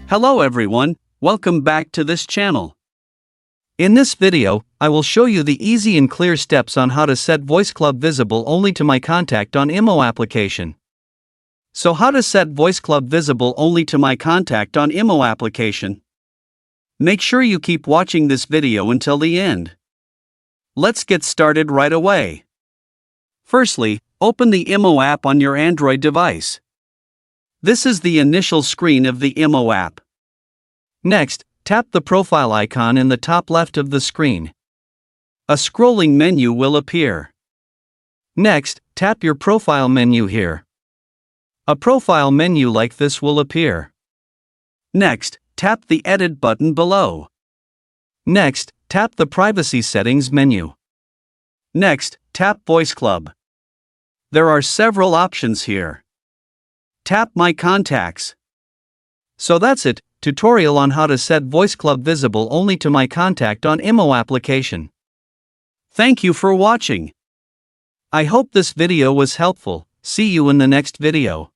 Hello everyone, welcome back to this channel. In this video, I will show you the easy and clear steps on how to set Voice Club visible only to my contact on IMO application. So how to set Voice Club visible only to my contact on IMO application? Make sure you keep watching this video until the end. Let's get started right away. Firstly, open the IMO app on your Android device. This is the initial screen of the IMO app. Next, tap the profile icon in the top left of the screen. A scrolling menu will appear. Next, tap your profile menu here. A profile menu like this will appear. Next, tap the Edit button below. Next, tap the Privacy Settings menu. Next, tap Voice Club. There are several options here. Tap My Contacts. So that's it, tutorial on how to set Voice Club visible only to my contact on IMO application. Thank you for watching. I hope this video was helpful. See you in the next video.